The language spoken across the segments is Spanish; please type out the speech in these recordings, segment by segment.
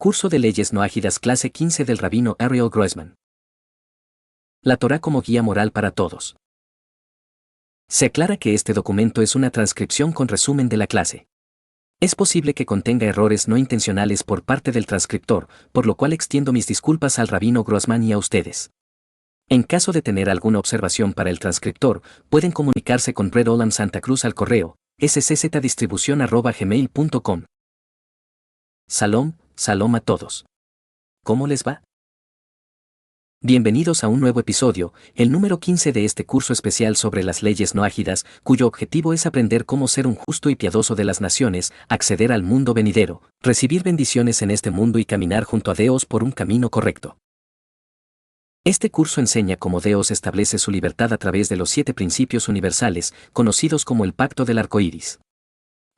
Curso de Leyes No Ágidas, clase 15 del rabino Ariel Grossman. La Torá como guía moral para todos. Se aclara que este documento es una transcripción con resumen de la clase. Es posible que contenga errores no intencionales por parte del transcriptor, por lo cual extiendo mis disculpas al rabino Grossman y a ustedes. En caso de tener alguna observación para el transcriptor, pueden comunicarse con Red Olam Santa Cruz al correo sczdistribucion@gmail.com. Salom a todos. ¿Cómo les va? Bienvenidos a un nuevo episodio, el número 15 de este curso especial sobre las leyes no ágidas, cuyo objetivo es aprender cómo ser un justo y piadoso de las naciones, acceder al mundo venidero, recibir bendiciones en este mundo y caminar junto a Dios por un camino correcto. Este curso enseña cómo Dios establece su libertad a través de los 7 principios universales, conocidos como el Pacto del Arco Iris.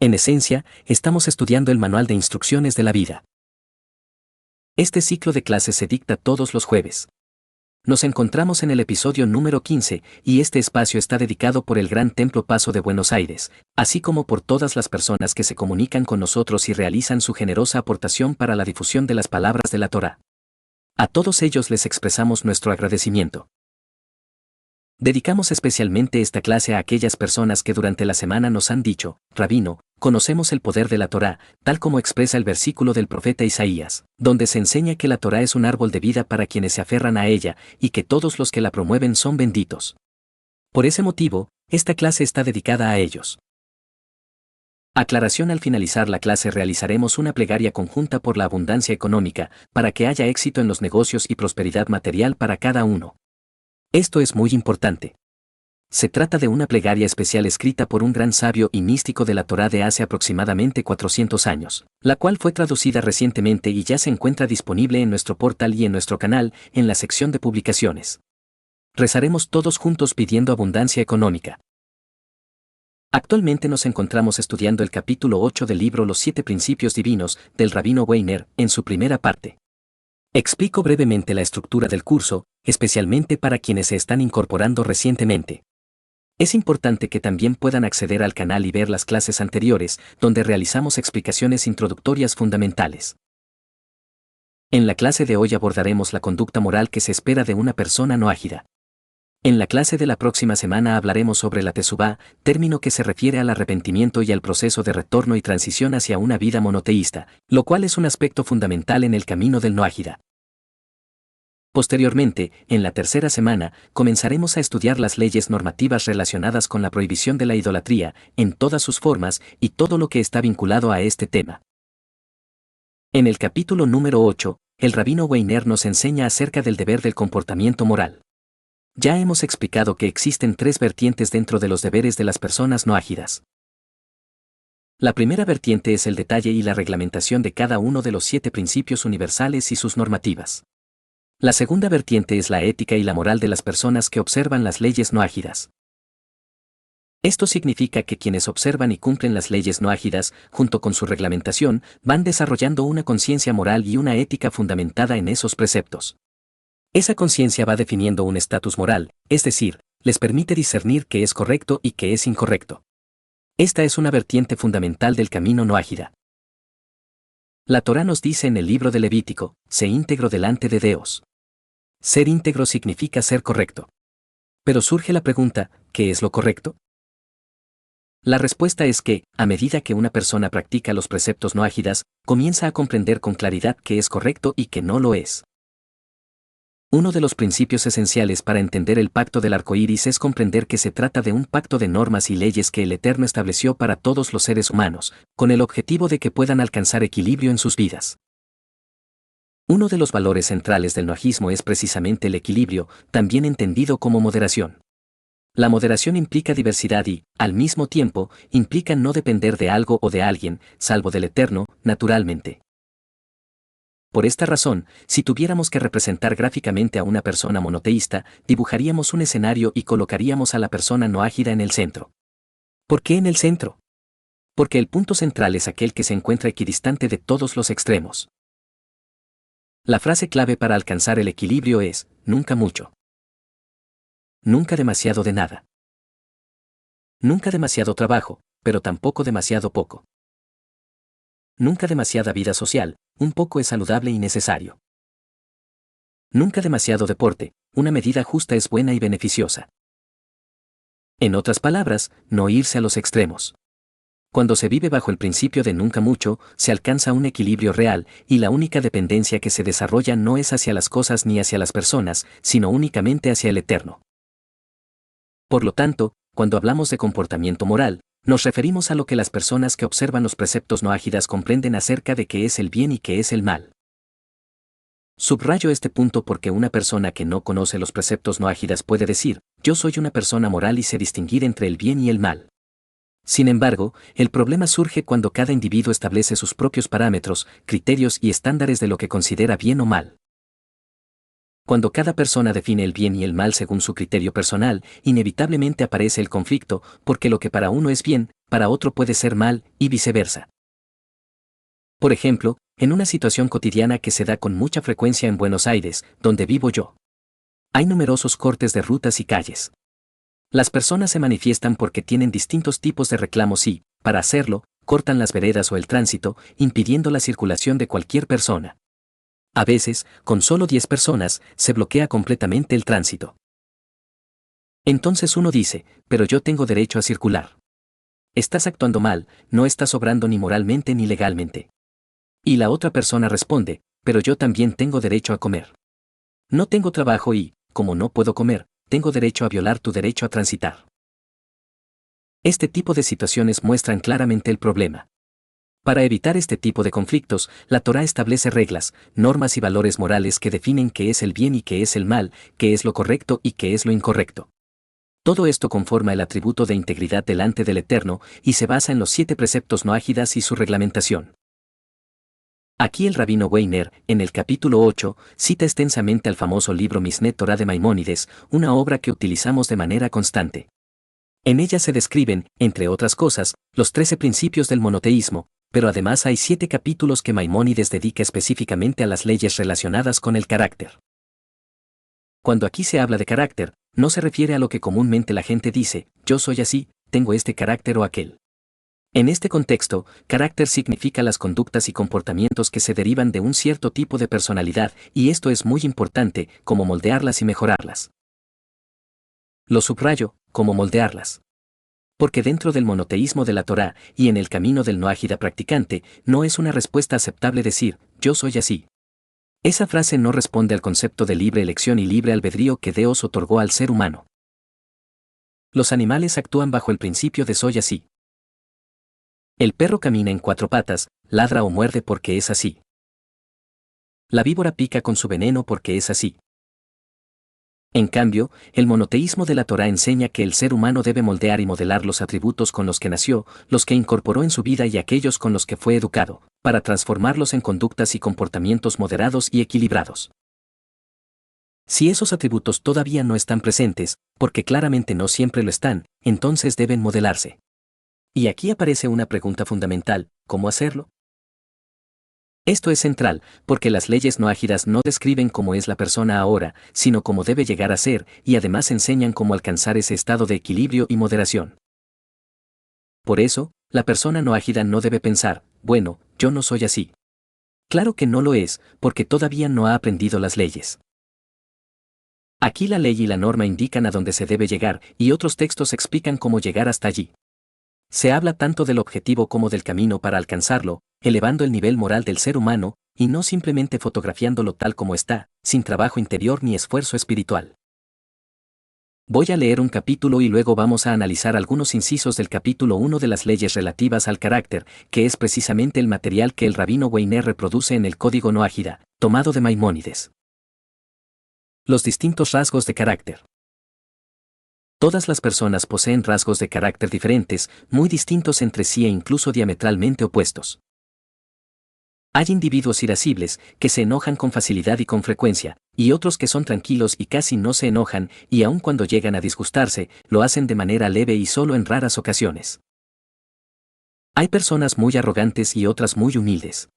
En esencia, estamos estudiando el manual de instrucciones de la vida. Este ciclo de clases se dicta todos los jueves. Nos encontramos en el episodio número 15, y este espacio está dedicado por el Gran Templo Paso de Buenos Aires, así como por todas las personas que se comunican con nosotros y realizan su generosa aportación para la difusión de las palabras de la Torá. A todos ellos les expresamos nuestro agradecimiento. Dedicamos especialmente esta clase a aquellas personas que durante la semana nos han dicho: Rabino, conocemos el poder de la Torá, tal como expresa el versículo del profeta Isaías, donde se enseña que la Torá es un árbol de vida para quienes se aferran a ella, y que todos los que la promueven son benditos. Por ese motivo, esta clase está dedicada a ellos. Aclaración: al finalizar la clase realizaremos una plegaria conjunta por la abundancia económica, para que haya éxito en los negocios y prosperidad material para cada uno. Esto es muy importante. Se trata de una plegaria especial escrita por un gran sabio y místico de la Torá de hace aproximadamente 400 años, la cual fue traducida recientemente y ya se encuentra disponible en nuestro portal y en nuestro canal, en la sección de publicaciones. Rezaremos todos juntos pidiendo abundancia económica. Actualmente nos encontramos estudiando el capítulo 8 del libro Los 7 Principios Divinos, del Rabino Weiner, en su primera parte. Explico brevemente la estructura del curso, especialmente para quienes se están incorporando recientemente. Es importante que también puedan acceder al canal y ver las clases anteriores, donde realizamos explicaciones introductorias fundamentales. En la clase de hoy abordaremos la conducta moral que se espera de una persona no ágida. En la clase de la próxima semana hablaremos sobre la tesubá, término que se refiere al arrepentimiento y al proceso de retorno y transición hacia una vida monoteísta, lo cual es un aspecto fundamental en el camino del no ágida. Posteriormente, en la tercera semana, comenzaremos a estudiar las leyes normativas relacionadas con la prohibición de la idolatría, en todas sus formas, y todo lo que está vinculado a este tema. En el capítulo número 8, el rabino Weiner nos enseña acerca del deber del comportamiento moral. Ya hemos explicado que existen 3 vertientes dentro de los deberes de las personas no ágidas. La primera vertiente es el detalle y la reglamentación de cada uno de los 7 principios universales y sus normativas. La segunda vertiente es la ética y la moral de las personas que observan las leyes no ágidas. Esto significa que quienes observan y cumplen las leyes no ágidas, junto con su reglamentación, van desarrollando una conciencia moral y una ética fundamentada en esos preceptos. Esa conciencia va definiendo un estatus moral, es decir, les permite discernir qué es correcto y qué es incorrecto. Esta es una vertiente fundamental del camino no ágida. La Torá nos dice en el libro de Levítico: sé íntegro delante de Dios. Ser íntegro significa ser correcto. Pero surge la pregunta: ¿qué es lo correcto? La respuesta es que, a medida que una persona practica los preceptos no ágidas, comienza a comprender con claridad qué es correcto y qué no lo es. Uno de los principios esenciales para entender el pacto del arco iris es comprender que se trata de un pacto de normas y leyes que el Eterno estableció para todos los seres humanos, con el objetivo de que puedan alcanzar equilibrio en sus vidas. Uno de los valores centrales del noajismo es precisamente el equilibrio, también entendido como moderación. La moderación implica diversidad y, al mismo tiempo, implica no depender de algo o de alguien, salvo del Eterno, naturalmente. Por esta razón, si tuviéramos que representar gráficamente a una persona monoteísta, dibujaríamos un escenario y colocaríamos a la persona no ágida en el centro. ¿Por qué en el centro? Porque el punto central es aquel que se encuentra equidistante de todos los extremos. La frase clave para alcanzar el equilibrio es: nunca mucho. Nunca demasiado de nada. Nunca demasiado trabajo, pero tampoco demasiado poco. Nunca demasiada vida social, un poco es saludable y necesario. Nunca demasiado deporte, una medida justa es buena y beneficiosa. En otras palabras, no irse a los extremos. Cuando se vive bajo el principio de nunca mucho, se alcanza un equilibrio real, y la única dependencia que se desarrolla no es hacia las cosas ni hacia las personas, sino únicamente hacia el eterno. Por lo tanto, cuando hablamos de comportamiento moral, nos referimos a lo que las personas que observan los preceptos noágidas comprenden acerca de qué es el bien y qué es el mal. Subrayo este punto porque una persona que no conoce los preceptos noágidas puede decir, yo soy una persona moral y sé distinguir entre el bien y el mal. Sin embargo, el problema surge cuando cada individuo establece sus propios parámetros, criterios y estándares de lo que considera bien o mal. Cuando cada persona define el bien y el mal según su criterio personal, inevitablemente aparece el conflicto, porque lo que para uno es bien, para otro puede ser mal, y viceversa. Por ejemplo, en una situación cotidiana que se da con mucha frecuencia en Buenos Aires, donde vivo yo. Hay numerosos cortes de rutas y calles. Las personas se manifiestan porque tienen distintos tipos de reclamos y, para hacerlo, cortan las veredas o el tránsito, impidiendo la circulación de cualquier persona. A veces, con solo 10 personas, se bloquea completamente el tránsito. Entonces uno dice, pero yo tengo derecho a circular. Estás actuando mal, no estás obrando ni moralmente ni legalmente. Y la otra persona responde, pero yo también tengo derecho a comer. No tengo trabajo y, como no puedo comer, tengo derecho a violar tu derecho a transitar. Este tipo de situaciones muestran claramente el problema. Para evitar este tipo de conflictos, la Torá establece reglas, normas y valores morales que definen qué es el bien y qué es el mal, qué es lo correcto y qué es lo incorrecto. Todo esto conforma el atributo de integridad delante del Eterno y se basa en los 7 preceptos noágidas y su reglamentación. Aquí el rabino Weiner, en el capítulo 8, cita extensamente al famoso libro Mishneh Torah de Maimónides, una obra que utilizamos de manera constante. En ella se describen, entre otras cosas, los 13 principios del monoteísmo, pero además hay 7 capítulos que Maimónides dedica específicamente a las leyes relacionadas con el carácter. Cuando aquí se habla de carácter, no se refiere a lo que comúnmente la gente dice, yo soy así, tengo este carácter o aquel. En este contexto, carácter significa las conductas y comportamientos que se derivan de un cierto tipo de personalidad, y esto es muy importante, como moldearlas y mejorarlas. Lo subrayo, como moldearlas. Porque dentro del monoteísmo de la Torá y en el camino del noágida practicante, no es una respuesta aceptable decir, yo soy así. Esa frase no responde al concepto de libre elección y libre albedrío que Dios otorgó al ser humano. Los animales actúan bajo el principio de soy así. El perro camina en 4 patas, ladra o muerde porque es así. La víbora pica con su veneno porque es así. En cambio, el monoteísmo de la Torá enseña que el ser humano debe moldear y modelar los atributos con los que nació, los que incorporó en su vida y aquellos con los que fue educado, para transformarlos en conductas y comportamientos moderados y equilibrados. Si esos atributos todavía no están presentes, porque claramente no siempre lo están, entonces deben modelarse. Y aquí aparece una pregunta fundamental, ¿cómo hacerlo? Esto es central, porque las leyes noágidas no describen cómo es la persona ahora, sino cómo debe llegar a ser, y además enseñan cómo alcanzar ese estado de equilibrio y moderación. Por eso, la persona noágida no debe pensar, bueno, yo no soy así. Claro que no lo es, porque todavía no ha aprendido las leyes. Aquí la ley y la norma indican a dónde se debe llegar, y otros textos explican cómo llegar hasta allí. Se habla tanto del objetivo como del camino para alcanzarlo, elevando el nivel moral del ser humano, y no simplemente fotografiándolo tal como está, sin trabajo interior ni esfuerzo espiritual. Voy a leer un capítulo y luego vamos a analizar algunos incisos del capítulo 1 de las leyes relativas al carácter, que es precisamente el material que el rabino Weiner reproduce en el Código Noágida, tomado de Maimónides. Los distintos rasgos de carácter. Todas las personas poseen rasgos de carácter diferentes, muy distintos entre sí e incluso diametralmente opuestos. Hay individuos irascibles, que se enojan con facilidad y con frecuencia, y otros que son tranquilos y casi no se enojan, y aun cuando llegan a disgustarse, lo hacen de manera leve y solo en raras ocasiones. Hay personas muy arrogantes y otras muy humildes.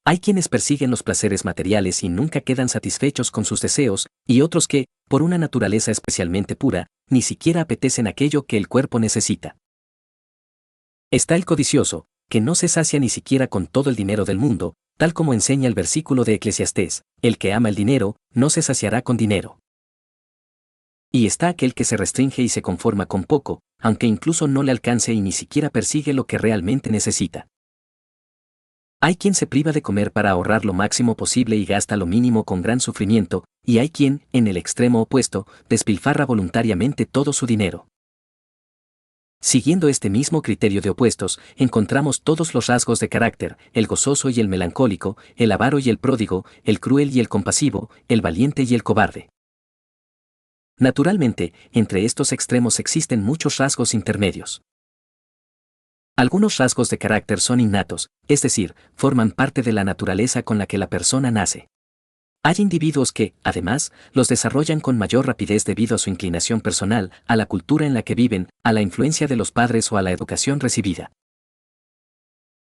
Hay quienes persiguen los placeres materiales y nunca quedan satisfechos con sus deseos, y otros que, por una naturaleza especialmente pura, ni siquiera apetecen aquello que el cuerpo necesita. Está el codicioso, que no se sacia ni siquiera con todo el dinero del mundo, tal como enseña el versículo de Eclesiastés: el que ama el dinero, no se saciará con dinero. Y está aquel que se restringe y se conforma con poco, aunque incluso no le alcance y ni siquiera persigue lo que realmente necesita. Hay quien se priva de comer para ahorrar lo máximo posible y gasta lo mínimo con gran sufrimiento, y hay quien, en el extremo opuesto, despilfarra voluntariamente todo su dinero. Siguiendo este mismo criterio de opuestos, encontramos todos los rasgos de carácter: el gozoso y el melancólico, el avaro y el pródigo, el cruel y el compasivo, el valiente y el cobarde. Naturalmente, entre estos extremos existen muchos rasgos intermedios. Algunos rasgos de carácter son innatos, es decir, forman parte de la naturaleza con la que la persona nace. Hay individuos que, además, los desarrollan con mayor rapidez debido a su inclinación personal, a la cultura en la que viven, a la influencia de los padres o a la educación recibida.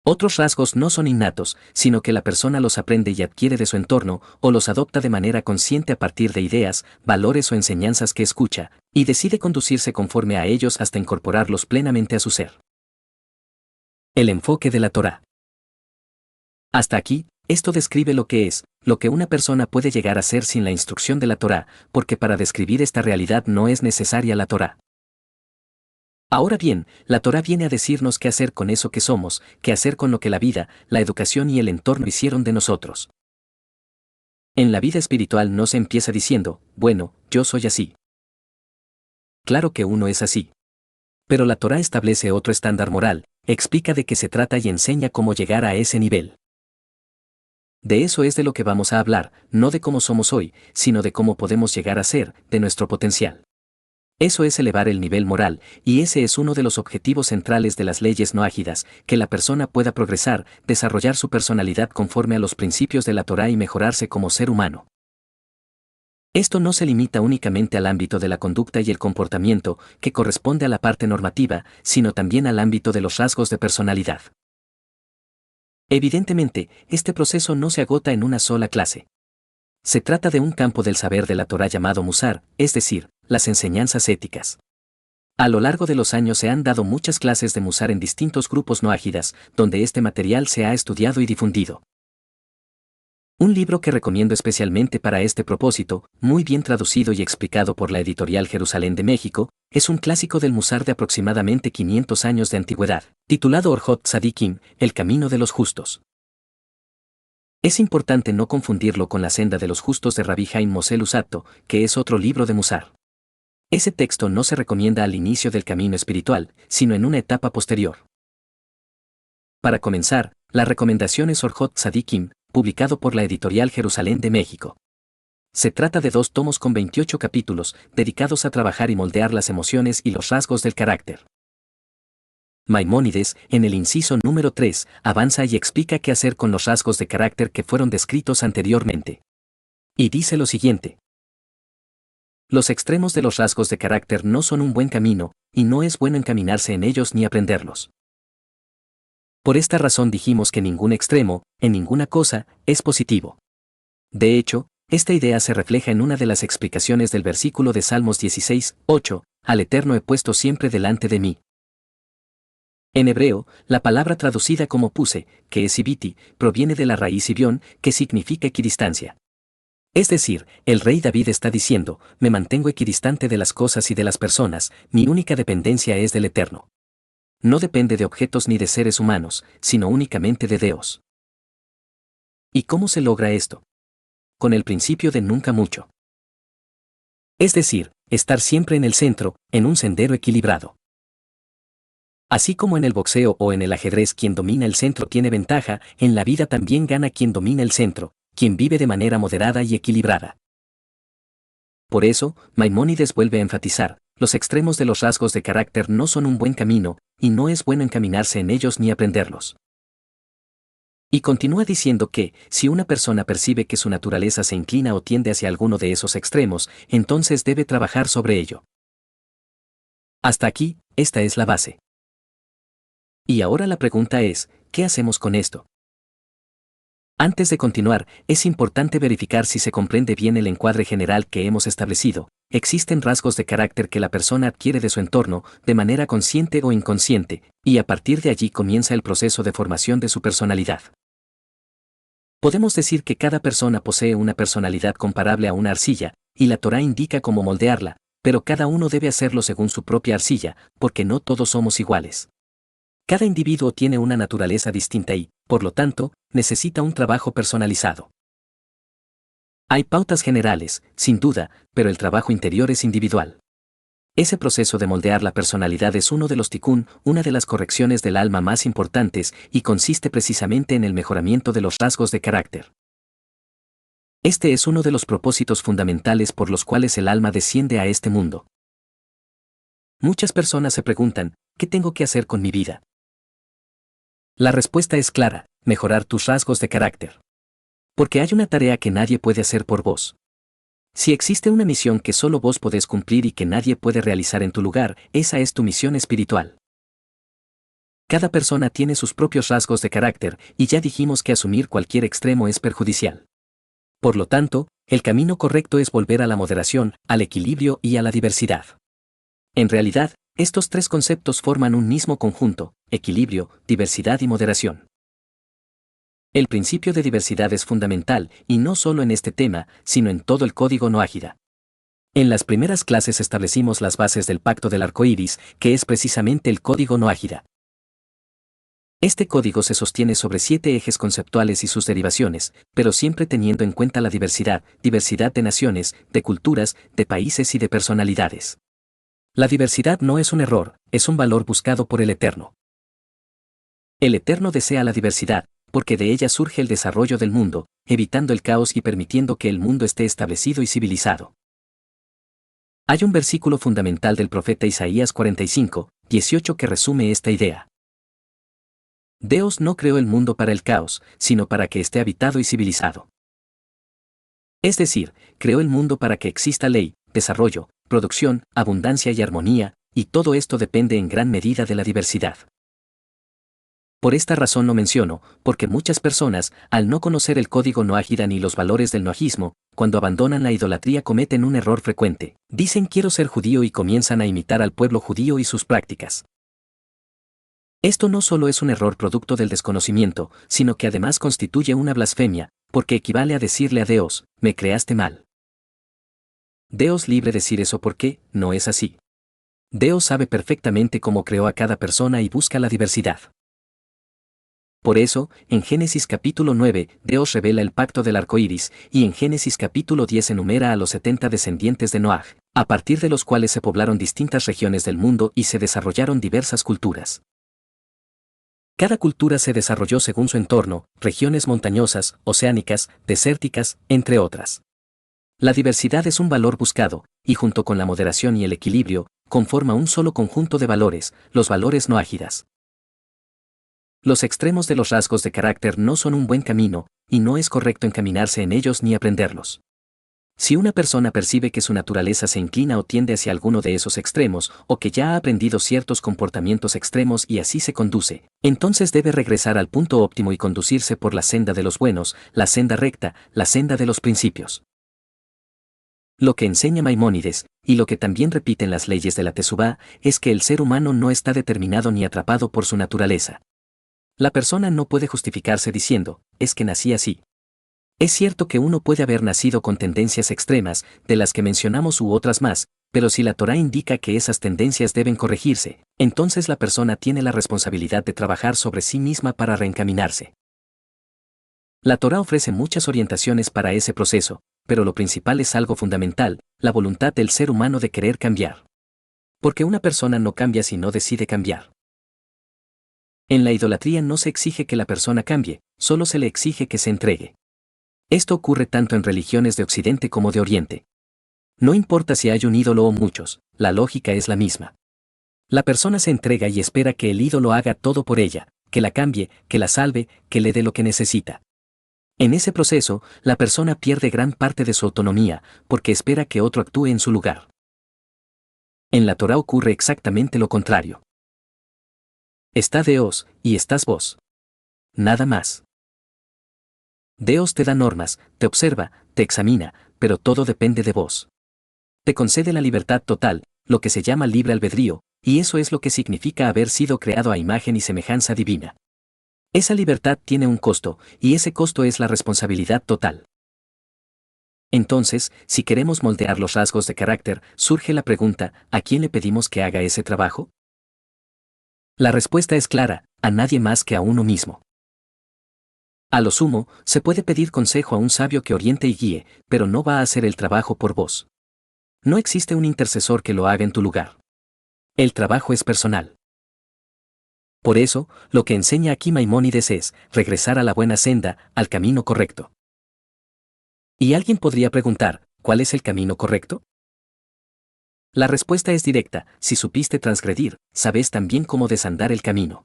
Otros rasgos no son innatos, sino que la persona los aprende y adquiere de su entorno, o los adopta de manera consciente a partir de ideas, valores o enseñanzas que escucha, y decide conducirse conforme a ellos hasta incorporarlos plenamente a su ser. El enfoque de la Torá. Hasta aquí, esto describe lo que es, lo que una persona puede llegar a ser sin la instrucción de la Torá, porque para describir esta realidad no es necesaria la Torá. Ahora bien, la Torá viene a decirnos qué hacer con eso que somos, qué hacer con lo que la vida, la educación y el entorno hicieron de nosotros. En la vida espiritual no se empieza diciendo: bueno, yo soy así. Claro que uno es así. Pero la Torá establece otro estándar moral, explica de qué se trata y enseña cómo llegar a ese nivel. De eso es de lo que vamos a hablar, no de cómo somos hoy, sino de cómo podemos llegar a ser, de nuestro potencial. Eso es elevar el nivel moral, y ese es uno de los objetivos centrales de las leyes noágidas: que la persona pueda progresar, desarrollar su personalidad conforme a los principios de la Torá y mejorarse como ser humano. Esto no se limita únicamente al ámbito de la conducta y el comportamiento, que corresponde a la parte normativa, sino también al ámbito de los rasgos de personalidad. Evidentemente, este proceso no se agota en una sola clase. Se trata de un campo del saber de la Torá llamado Musar, es decir, las enseñanzas éticas. A lo largo de los años se han dado muchas clases de Musar en distintos grupos noágidas, donde este material se ha estudiado y difundido. Un libro que recomiendo especialmente para este propósito, muy bien traducido y explicado por la editorial Jerusalén de México, es un clásico del Musar de aproximadamente 500 años de antigüedad, titulado Orjot Tzadikim, El camino de los justos. Es importante no confundirlo con La senda de los justos de Rabbi Haim Moshe Luzzatto, que es otro libro de Musar. Ese texto no se recomienda al inicio del camino espiritual, sino en una etapa posterior. Para comenzar, la recomendación es Orjot Tzadikim, publicado por la editorial Jerusalén de México. Se trata de 2 tomos con 28 capítulos, dedicados a trabajar y moldear las emociones y los rasgos del carácter. Maimónides, en el inciso número 3, avanza y explica qué hacer con los rasgos de carácter que fueron descritos anteriormente. Y dice lo siguiente: los extremos de los rasgos de carácter no son un buen camino, y no es bueno encaminarse en ellos ni aprenderlos. Por esta razón dijimos que ningún extremo, en ninguna cosa, es positivo. De hecho, esta idea se refleja en una de las explicaciones del versículo de Salmos 16, 8, al Eterno he puesto siempre delante de mí. En hebreo, la palabra traducida como puse, que es ibiti, proviene de la raíz ibión, que significa equidistancia. Es decir, el rey David está diciendo: me mantengo equidistante de las cosas y de las personas, mi única dependencia es del Eterno. No depende de objetos ni de seres humanos, sino únicamente de Dios. ¿Y cómo se logra esto? Con el principio de nunca mucho. Es decir, estar siempre en el centro, en un sendero equilibrado. Así como en el boxeo o en el ajedrez quien domina el centro tiene ventaja, en la vida también gana quien domina el centro, quien vive de manera moderada y equilibrada. Por eso, Maimónides vuelve a enfatizar: los extremos de los rasgos de carácter no son un buen camino, y no es bueno encaminarse en ellos ni aprenderlos. Y continúa diciendo que, si una persona percibe que su naturaleza se inclina o tiende hacia alguno de esos extremos, entonces debe trabajar sobre ello. Hasta aquí, esta es la base. Y ahora la pregunta es: ¿qué hacemos con esto? Antes de continuar, es importante verificar si se comprende bien el encuadre general que hemos establecido. Existen rasgos de carácter que la persona adquiere de su entorno, de manera consciente o inconsciente, y a partir de allí comienza el proceso de formación de su personalidad. Podemos decir que cada persona posee una personalidad comparable a una arcilla, y la Torá indica cómo moldearla, pero cada uno debe hacerlo según su propia arcilla, porque no todos somos iguales. Cada individuo tiene una naturaleza distinta y, por lo tanto, necesita un trabajo personalizado. Hay pautas generales, sin duda, pero el trabajo interior es individual. Ese proceso de moldear la personalidad es uno de los tikkun, una de las correcciones del alma más importantes, y consiste precisamente en el mejoramiento de los rasgos de carácter. Este es uno de los propósitos fundamentales por los cuales el alma desciende a este mundo. Muchas personas se preguntan, ¿qué tengo que hacer con mi vida? La respuesta es clara, mejorar tus rasgos de carácter. Porque hay una tarea que nadie puede hacer por vos. Si existe una misión que solo vos podés cumplir y que nadie puede realizar en tu lugar, esa es tu misión espiritual. Cada persona tiene sus propios rasgos de carácter, y ya dijimos que asumir cualquier extremo es perjudicial. Por lo tanto, el camino correcto es volver a la moderación, al equilibrio y a la diversidad. En realidad, estos tres conceptos forman un mismo conjunto: equilibrio, diversidad y moderación. El principio de diversidad es fundamental, y no solo en este tema, sino en todo el código Noájida. En las primeras clases establecimos las bases del pacto del arco iris, que es precisamente el código Noájida. Este código se sostiene sobre 7 ejes conceptuales y sus derivaciones, pero siempre teniendo en cuenta la diversidad de naciones, de culturas, de países y de personalidades. La diversidad no es un error, es un valor buscado por el Eterno. El Eterno desea la diversidad, porque de ella surge el desarrollo del mundo, evitando el caos y permitiendo que el mundo esté establecido y civilizado. Hay un versículo fundamental del profeta Isaías 45, 18 que resume esta idea. Dios no creó el mundo para el caos, sino para que esté habitado y civilizado. Es decir, creó el mundo para que exista ley, desarrollo, producción, abundancia y armonía, y todo esto depende en gran medida de la diversidad. Por esta razón lo menciono, porque muchas personas, al no conocer el código Noájida ni los valores del noajismo, cuando abandonan la idolatría cometen un error frecuente. Dicen quiero ser judío y comienzan a imitar al pueblo judío y sus prácticas. Esto no solo es un error producto del desconocimiento, sino que además constituye una blasfemia, porque equivale a decirle a Dios, me creaste mal. Dios libre decir eso porque no es así. Dios sabe perfectamente cómo creó a cada persona y busca la diversidad. Por eso, en Génesis capítulo 9, Dios revela el pacto del arco iris, y en Génesis capítulo 10 enumera a los 70 descendientes de Noaj, a partir de los cuales se poblaron distintas regiones del mundo y se desarrollaron diversas culturas. Cada cultura se desarrolló según su entorno, regiones montañosas, oceánicas, desérticas, entre otras. La diversidad es un valor buscado, y junto con la moderación y el equilibrio, conforma un solo conjunto de valores, los valores noájidas. Los extremos de los rasgos de carácter no son un buen camino, y no es correcto encaminarse en ellos ni aprenderlos. Si una persona percibe que su naturaleza se inclina o tiende hacia alguno de esos extremos, o que ya ha aprendido ciertos comportamientos extremos y así se conduce, entonces debe regresar al punto óptimo y conducirse por la senda de los buenos, la senda recta, la senda de los principios. Lo que enseña Maimónides, y lo que también repiten las leyes de la Teshuvá, es que el ser humano no está determinado ni atrapado por su naturaleza. La persona no puede justificarse diciendo, es que nací así. Es cierto que uno puede haber nacido con tendencias extremas, de las que mencionamos u otras más, pero si la Torá indica que esas tendencias deben corregirse, entonces la persona tiene la responsabilidad de trabajar sobre sí misma para reencaminarse. La Torá ofrece muchas orientaciones para ese proceso, pero lo principal es algo fundamental, la voluntad del ser humano de querer cambiar. Porque una persona no cambia si no decide cambiar. En la idolatría no se exige que la persona cambie, solo se le exige que se entregue. Esto ocurre tanto en religiones de Occidente como de Oriente. No importa si hay un ídolo o muchos, la lógica es la misma. La persona se entrega y espera que el ídolo haga todo por ella, que la cambie, que la salve, que le dé lo que necesita. En ese proceso, la persona pierde gran parte de su autonomía, porque espera que otro actúe en su lugar. En la Torá ocurre exactamente lo contrario. Está Dios, y estás vos. Nada más. Dios te da normas, te observa, te examina, pero todo depende de vos. Te concede la libertad total, lo que se llama libre albedrío, y eso es lo que significa haber sido creado a imagen y semejanza divina. Esa libertad tiene un costo, y ese costo es la responsabilidad total. Entonces, si queremos moldear los rasgos de carácter, surge la pregunta, ¿a quién le pedimos que haga ese trabajo? La respuesta es clara, a nadie más que a uno mismo. A lo sumo, se puede pedir consejo a un sabio que oriente y guíe, pero no va a hacer el trabajo por vos. No existe un intercesor que lo haga en tu lugar. El trabajo es personal. Por eso, lo que enseña aquí Maimónides es regresar a la buena senda, al camino correcto. Y alguien podría preguntar, ¿cuál es el camino correcto? La respuesta es directa, si supiste transgredir, sabes también cómo desandar el camino.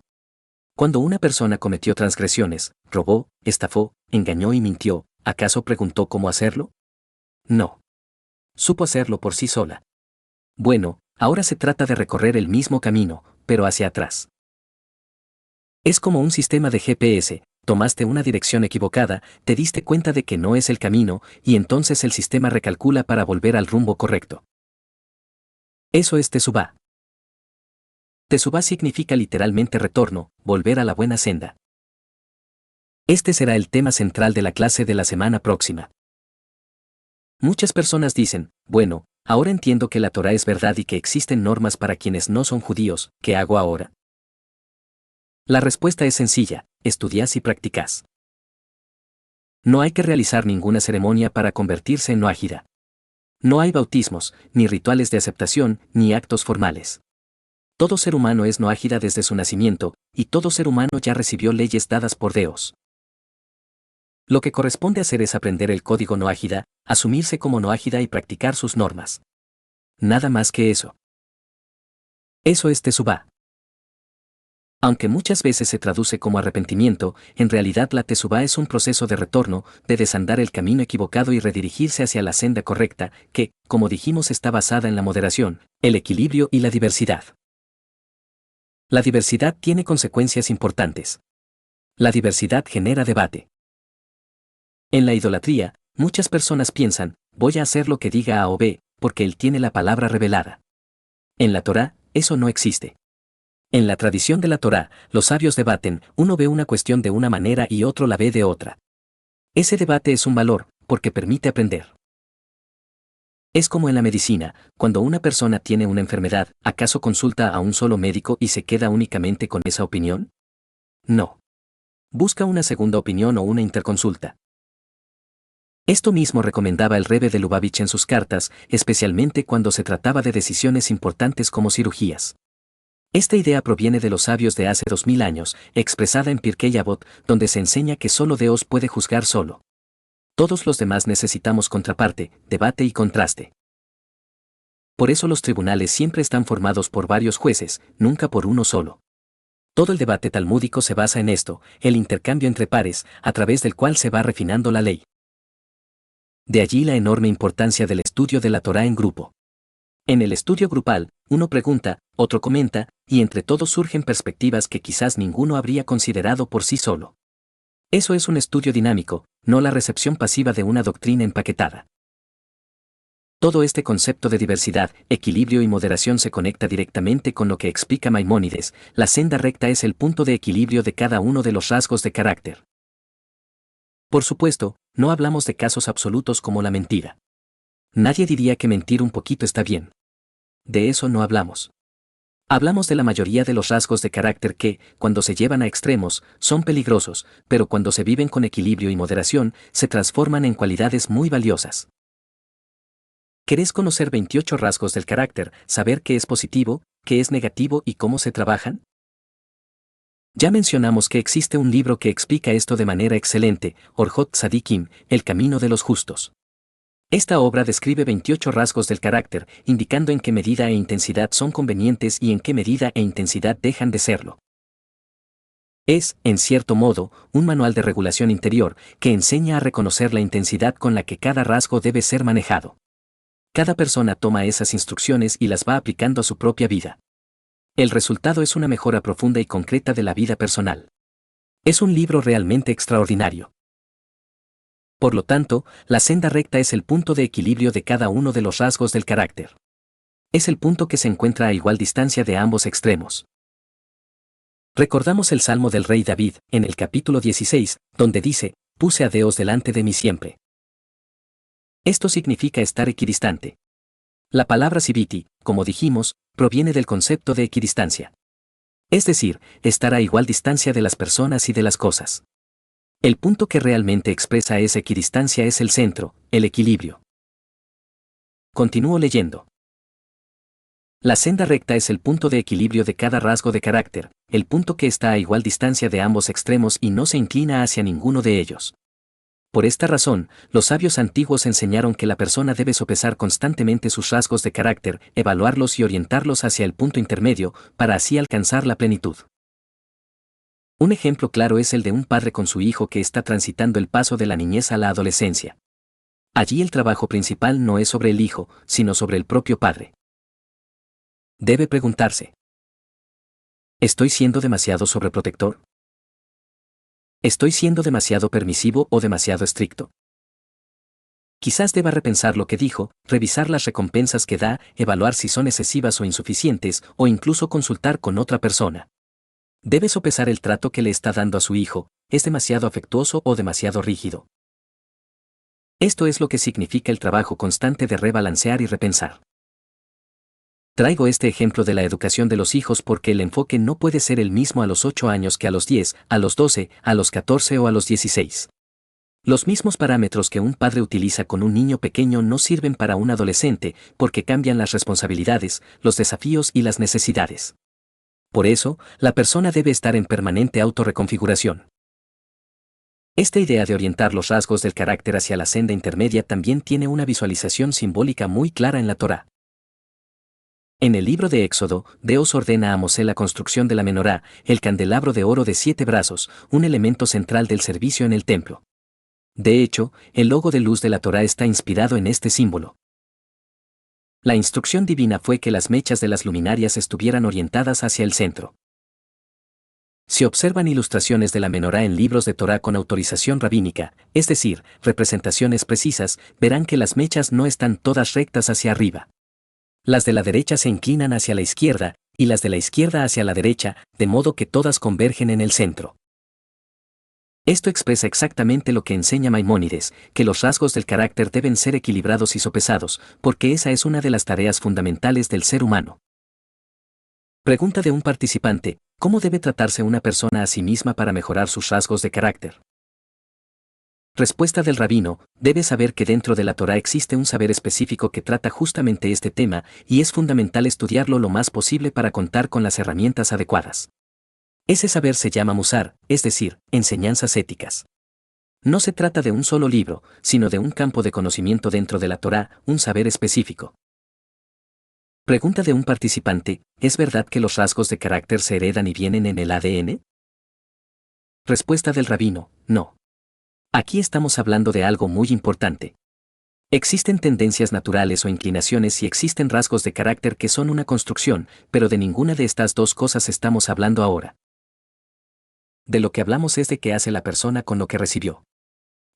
Cuando una persona cometió transgresiones, robó, estafó, engañó y mintió, ¿acaso preguntó cómo hacerlo? No. Supo hacerlo por sí sola. Bueno, ahora se trata de recorrer el mismo camino, pero hacia atrás. Es como un sistema de GPS, tomaste una dirección equivocada, te diste cuenta de que no es el camino, y entonces el sistema recalcula para volver al rumbo correcto. Eso es Teshuvá. Teshuvá significa literalmente retorno, volver a la buena senda. Este será el tema central de la clase de la semana próxima. Muchas personas dicen, bueno, ahora entiendo que la Torá es verdad y que existen normas para quienes no son judíos, ¿qué hago ahora? La respuesta es sencilla, estudiás y practicás. No hay que realizar ninguna ceremonia para convertirse en noájida. No hay bautismos, ni rituales de aceptación, ni actos formales. Todo ser humano es noájida desde su nacimiento, y todo ser humano ya recibió leyes dadas por Dios. Lo que corresponde hacer es aprender el código noájida, asumirse como noájida y practicar sus normas. Nada más que eso. Eso es Teshuvá. Aunque muchas veces se traduce como arrepentimiento, en realidad la Teshuvá es un proceso de retorno, de desandar el camino equivocado y redirigirse hacia la senda correcta, que, como dijimos, está basada en la moderación, el equilibrio y la diversidad. La diversidad tiene consecuencias importantes. La diversidad genera debate. En la idolatría, muchas personas piensan, voy a hacer lo que diga A o B, porque él tiene la palabra revelada. En la Torá, eso no existe. En la tradición de la Torá, los sabios debaten, uno ve una cuestión de una manera y otro la ve de otra. Ese debate es un valor, porque permite aprender. Es como en la medicina, cuando una persona tiene una enfermedad, ¿acaso consulta a un solo médico y se queda únicamente con esa opinión? No. Busca una segunda opinión o una interconsulta. Esto mismo recomendaba el Rebbe de Lubavitch en sus cartas, especialmente cuando se trataba de decisiones importantes como cirugías. Esta idea proviene de los sabios de hace 2000 años, expresada en Pirkei Avot, donde se enseña que solo Dios puede juzgar solo. Todos los demás necesitamos contraparte, debate y contraste. Por eso los tribunales siempre están formados por varios jueces, nunca por uno solo. Todo el debate talmúdico se basa en esto, el intercambio entre pares, a través del cual se va refinando la ley. De allí la enorme importancia del estudio de la Torá en grupo. En el estudio grupal, uno pregunta, otro comenta, y entre todos surgen perspectivas que quizás ninguno habría considerado por sí solo. Eso es un estudio dinámico, no la recepción pasiva de una doctrina empaquetada. Todo este concepto de diversidad, equilibrio y moderación se conecta directamente con lo que explica Maimónides, la senda recta es el punto de equilibrio de cada uno de los rasgos de carácter. Por supuesto, no hablamos de casos absolutos como la mentira. Nadie diría que mentir un poquito está bien. De eso no hablamos. Hablamos de la mayoría de los rasgos de carácter que, cuando se llevan a extremos, son peligrosos, pero cuando se viven con equilibrio y moderación, se transforman en cualidades muy valiosas. ¿Querés conocer 28 rasgos del carácter, saber qué es positivo, qué es negativo y cómo se trabajan? Ya mencionamos que existe un libro que explica esto de manera excelente, Orjot Tzadikim, El camino de los justos. Esta obra describe 28 rasgos del carácter, indicando en qué medida e intensidad son convenientes y en qué medida e intensidad dejan de serlo. Es, en cierto modo, un manual de regulación interior que enseña a reconocer la intensidad con la que cada rasgo debe ser manejado. Cada persona toma esas instrucciones y las va aplicando a su propia vida. El resultado es una mejora profunda y concreta de la vida personal. Es un libro realmente extraordinario. Por lo tanto, la senda recta es el punto de equilibrio de cada uno de los rasgos del carácter. Es el punto que se encuentra a igual distancia de ambos extremos. Recordamos el Salmo del rey David, en el capítulo 16, donde dice, «Puse a Dios delante de mí siempre». Esto significa estar equidistante. La palabra sibiti, como dijimos, proviene del concepto de equidistancia. Es decir, estar a igual distancia de las personas y de las cosas. El punto que realmente expresa esa equidistancia es el centro, el equilibrio. Continúo leyendo. La senda recta es el punto de equilibrio de cada rasgo de carácter, el punto que está a igual distancia de ambos extremos y no se inclina hacia ninguno de ellos. Por esta razón, los sabios antiguos enseñaron que la persona debe sopesar constantemente sus rasgos de carácter, evaluarlos y orientarlos hacia el punto intermedio, para así alcanzar la plenitud. Un ejemplo claro es el de un padre con su hijo que está transitando el paso de la niñez a la adolescencia. Allí el trabajo principal no es sobre el hijo, sino sobre el propio padre. Debe preguntarse: ¿estoy siendo demasiado sobreprotector? ¿Estoy siendo demasiado permisivo o demasiado estricto? Quizás deba repensar lo que dijo, revisar las recompensas que da, evaluar si son excesivas o insuficientes, o incluso consultar con otra persona. Debe sopesar el trato que le está dando a su hijo, ¿es demasiado afectuoso o demasiado rígido? Esto es lo que significa el trabajo constante de rebalancear y repensar. Traigo este ejemplo de la educación de los hijos porque el enfoque no puede ser el mismo a los 8 años que a los 10, a los 12, a los 14 o a los 16. Los mismos parámetros que un padre utiliza con un niño pequeño no sirven para un adolescente porque cambian las responsabilidades, los desafíos y las necesidades. Por eso, la persona debe estar en permanente autorreconfiguración. Esta idea de orientar los rasgos del carácter hacia la senda intermedia también tiene una visualización simbólica muy clara en la Torá. En el libro de Éxodo, Dios ordena a Mosé la construcción de la menorá, el candelabro de oro de 7 brazos, un elemento central del servicio en el templo. De hecho, el logo de luz de la Torá está inspirado en este símbolo. La instrucción divina fue que las mechas de las luminarias estuvieran orientadas hacia el centro. Si observan ilustraciones de la menorá en libros de Torá con autorización rabínica, es decir, representaciones precisas, verán que las mechas no están todas rectas hacia arriba. Las de la derecha se inclinan hacia la izquierda, y las de la izquierda hacia la derecha, de modo que todas convergen en el centro. Esto expresa exactamente lo que enseña Maimónides, que los rasgos del carácter deben ser equilibrados y sopesados, porque esa es una de las tareas fundamentales del ser humano. Pregunta de un participante: ¿cómo debe tratarse una persona a sí misma para mejorar sus rasgos de carácter? Respuesta del rabino: debe saber que dentro de la Torá existe un saber específico que trata justamente este tema, y es fundamental estudiarlo lo más posible para contar con las herramientas adecuadas. Ese saber se llama musar, es decir, enseñanzas éticas. No se trata de un solo libro, sino de un campo de conocimiento dentro de la Torá, un saber específico. Pregunta de un participante: ¿es verdad que los rasgos de carácter se heredan y vienen en el ADN? Respuesta del rabino: no. Aquí estamos hablando de algo muy importante. Existen tendencias naturales o inclinaciones y existen rasgos de carácter que son una construcción, pero de ninguna de estas dos cosas estamos hablando ahora. De lo que hablamos es de qué hace la persona con lo que recibió.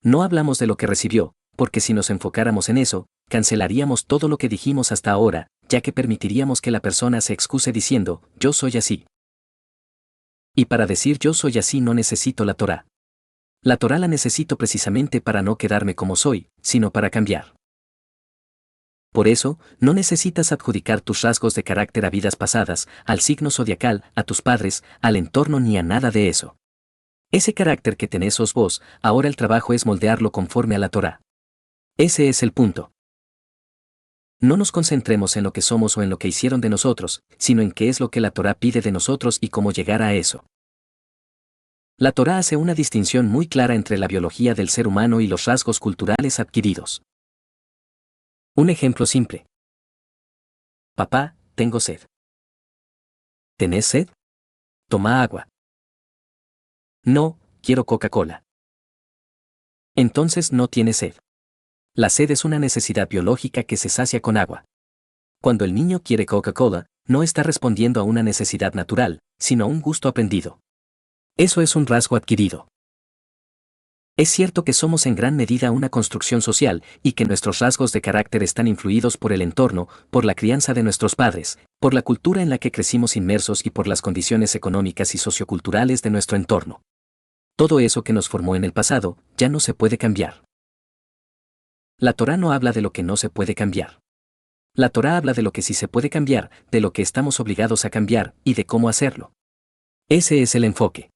No hablamos de lo que recibió, porque si nos enfocáramos en eso, cancelaríamos todo lo que dijimos hasta ahora, ya que permitiríamos que la persona se excuse diciendo, yo soy así. Y para decir yo soy así no necesito la Torá. La Torá la necesito precisamente para no quedarme como soy, sino para cambiar. Por eso, no necesitas adjudicar tus rasgos de carácter a vidas pasadas, al signo zodiacal, a tus padres, al entorno ni a nada de eso. Ese carácter que tenés sos vos, ahora el trabajo es moldearlo conforme a la Torá. Ese es el punto. No nos concentremos en lo que somos o en lo que hicieron de nosotros, sino en qué es lo que la Torá pide de nosotros y cómo llegar a eso. La Torá hace una distinción muy clara entre la biología del ser humano y los rasgos culturales adquiridos. Un ejemplo simple. Papá, tengo sed. ¿Tenés sed? Toma agua. No, quiero Coca-Cola. Entonces no tienes sed. La sed es una necesidad biológica que se sacia con agua. Cuando el niño quiere Coca-Cola, no está respondiendo a una necesidad natural, sino a un gusto aprendido. Eso es un rasgo adquirido. Es cierto que somos en gran medida una construcción social y que nuestros rasgos de carácter están influidos por el entorno, por la crianza de nuestros padres, por la cultura en la que crecimos inmersos y por las condiciones económicas y socioculturales de nuestro entorno. Todo eso que nos formó en el pasado ya no se puede cambiar. La Torá no habla de lo que no se puede cambiar. La Torá habla de lo que sí se puede cambiar, de lo que estamos obligados a cambiar y de cómo hacerlo. Ese es el enfoque.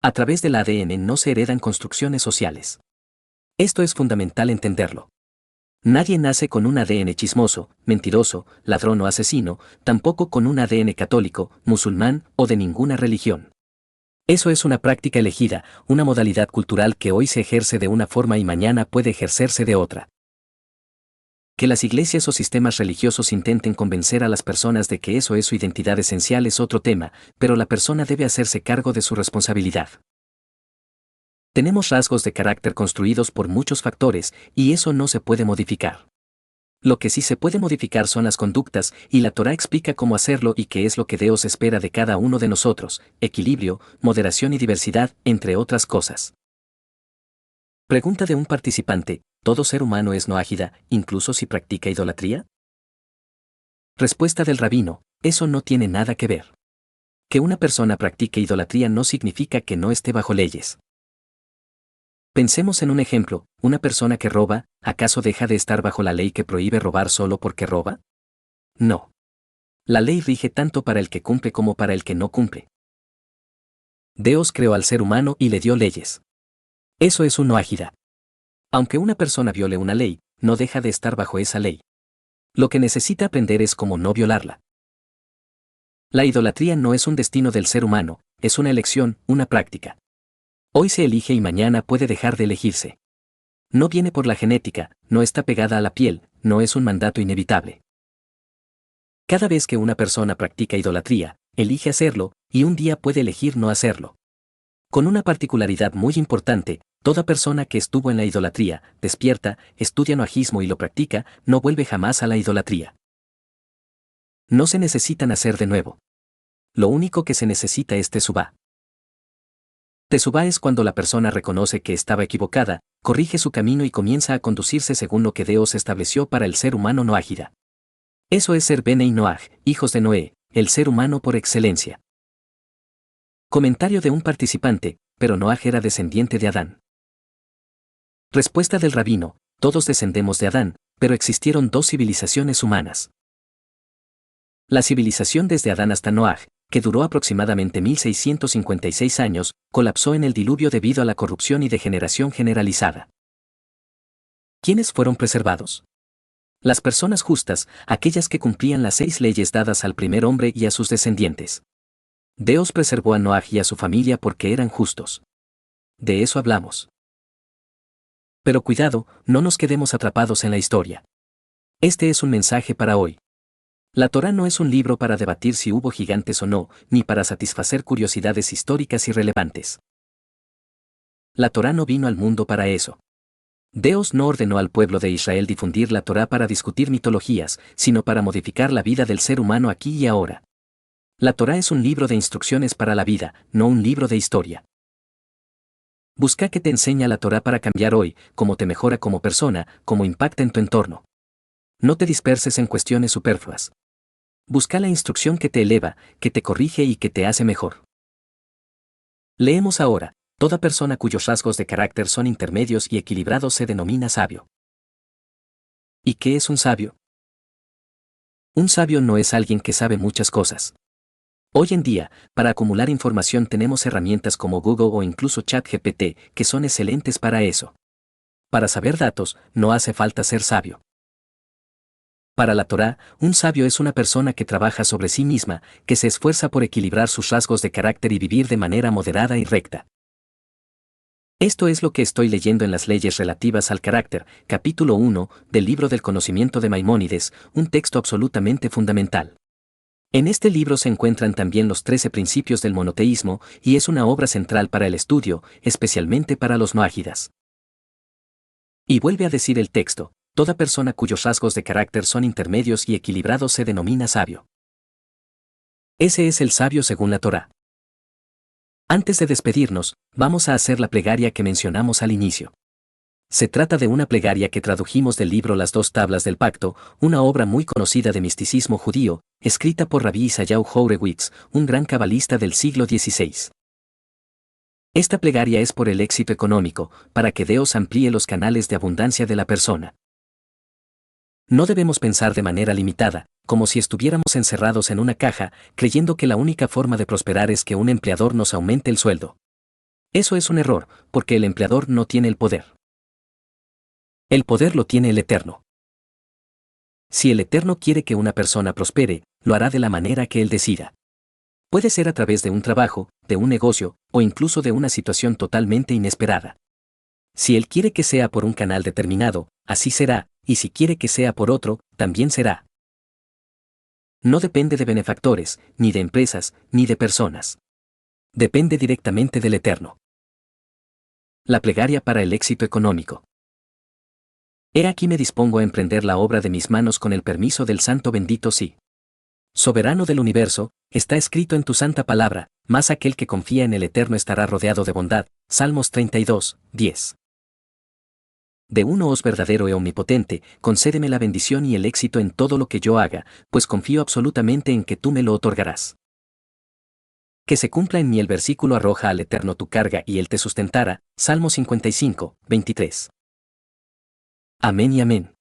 A través del ADN no se heredan construcciones sociales. Esto es fundamental entenderlo. Nadie nace con un ADN chismoso, mentiroso, ladrón o asesino, tampoco con un ADN católico, musulmán o de ninguna religión. Eso es una práctica elegida, una modalidad cultural que hoy se ejerce de una forma y mañana puede ejercerse de otra. Que las iglesias o sistemas religiosos intenten convencer a las personas de que eso es su identidad esencial es otro tema, pero la persona debe hacerse cargo de su responsabilidad. Tenemos rasgos de carácter construidos por muchos factores, y eso no se puede modificar. Lo que sí se puede modificar son las conductas, y la Torá explica cómo hacerlo y qué es lo que Dios espera de cada uno de nosotros: equilibrio, moderación y diversidad, entre otras cosas. Pregunta de un participante: ¿todo ser humano es noágida, incluso si practica idolatría? Respuesta del rabino: eso no tiene nada que ver. Que una persona practique idolatría no significa que no esté bajo leyes. Pensemos en un ejemplo: una persona que roba, ¿acaso deja de estar bajo la ley que prohíbe robar solo porque roba? No. La ley rige tanto para el que cumple como para el que no cumple. Dios creó al ser humano y le dio leyes. Eso es un noágida. Aunque una persona viole una ley, no deja de estar bajo esa ley. Lo que necesita aprender es cómo no violarla. La idolatría no es un destino del ser humano, es una elección, una práctica. Hoy se elige y mañana puede dejar de elegirse. No viene por la genética, no está pegada a la piel, no es un mandato inevitable. Cada vez que una persona practica idolatría, elige hacerlo, y un día puede elegir no hacerlo. Con una particularidad muy importante: toda persona que estuvo en la idolatría, despierta, estudia noajismo y lo practica, no vuelve jamás a la idolatría. No se necesita nacer de nuevo. Lo único que se necesita es tesubá. Tesubá es cuando la persona reconoce que estaba equivocada, corrige su camino y comienza a conducirse según lo que Dios estableció para el ser humano noágida. Eso es ser Benei Noaj, hijos de Noé, el ser humano por excelencia. Comentario de un participante: pero Noaj era descendiente de Adán. Respuesta del rabino: todos descendemos de Adán, pero existieron dos civilizaciones humanas. La civilización desde Adán hasta Noaj, que duró aproximadamente 1656 años, colapsó en el diluvio debido a la corrupción y degeneración generalizada. ¿Quiénes fueron preservados? Las personas justas, aquellas que cumplían las 6 leyes dadas al primer hombre y a sus descendientes. Dios preservó a Noaj y a su familia porque eran justos. De eso hablamos. Pero cuidado, no nos quedemos atrapados en la historia. Este es un mensaje para hoy. La Torá no es un libro para debatir si hubo gigantes o no, ni para satisfacer curiosidades históricas irrelevantes. La Torá no vino al mundo para eso. Dios no ordenó al pueblo de Israel difundir la Torá para discutir mitologías, sino para modificar la vida del ser humano aquí y ahora. La Torá es un libro de instrucciones para la vida, no un libro de historia. Busca qué te enseña la Torá para cambiar hoy, cómo te mejora como persona, cómo impacta en tu entorno. No te disperses en cuestiones superfluas. Busca la instrucción que te eleva, que te corrige y que te hace mejor. Leemos ahora: toda persona cuyos rasgos de carácter son intermedios y equilibrados se denomina sabio. ¿Y qué es un sabio? Un sabio no es alguien que sabe muchas cosas. Hoy en día, para acumular información tenemos herramientas como Google o incluso ChatGPT, que son excelentes para eso. Para saber datos, no hace falta ser sabio. Para la Torá, un sabio es una persona que trabaja sobre sí misma, que se esfuerza por equilibrar sus rasgos de carácter y vivir de manera moderada y recta. Esto es lo que estoy leyendo en las leyes relativas al carácter, capítulo 1, del libro del conocimiento de Maimónides, un texto absolutamente fundamental. En este libro se encuentran también los 13 principios del monoteísmo, y es una obra central para el estudio, especialmente para los noágidas. Y vuelve a decir el texto: toda persona cuyos rasgos de carácter son intermedios y equilibrados se denomina sabio. Ese es el sabio según la Torá. Antes de despedirnos, vamos a hacer la plegaria que mencionamos al inicio. Se trata de una plegaria que tradujimos del libro Las dos tablas del pacto, una obra muy conocida de misticismo judío, escrita por Rabbi Isayau Horowitz, un gran cabalista del siglo XVI. Esta plegaria es por el éxito económico, para que Dios amplíe los canales de abundancia de la persona. No debemos pensar de manera limitada, como si estuviéramos encerrados en una caja, creyendo que la única forma de prosperar es que un empleador nos aumente el sueldo. Eso es un error, porque el empleador no tiene el poder. El poder lo tiene el Eterno. Si el Eterno quiere que una persona prospere, lo hará de la manera que Él decida. Puede ser a través de un trabajo, de un negocio, o incluso de una situación totalmente inesperada. Si Él quiere que sea por un canal determinado, así será, y si quiere que sea por otro, también será. No depende de benefactores, ni de empresas, ni de personas. Depende directamente del Eterno. La plegaria para el éxito económico. He aquí me dispongo a emprender la obra de mis manos con el permiso del Santo bendito sí. Soberano del universo, está escrito en tu santa palabra, mas aquel que confía en el Eterno estará rodeado de bondad. Salmos 32, 10. De uno os verdadero e omnipotente, concédeme la bendición y el éxito en todo lo que yo haga, pues confío absolutamente en que tú me lo otorgarás. Que se cumpla en mí el versículo arroja al Eterno tu carga y él te sustentará. Salmo 55, 23. Amén y amén.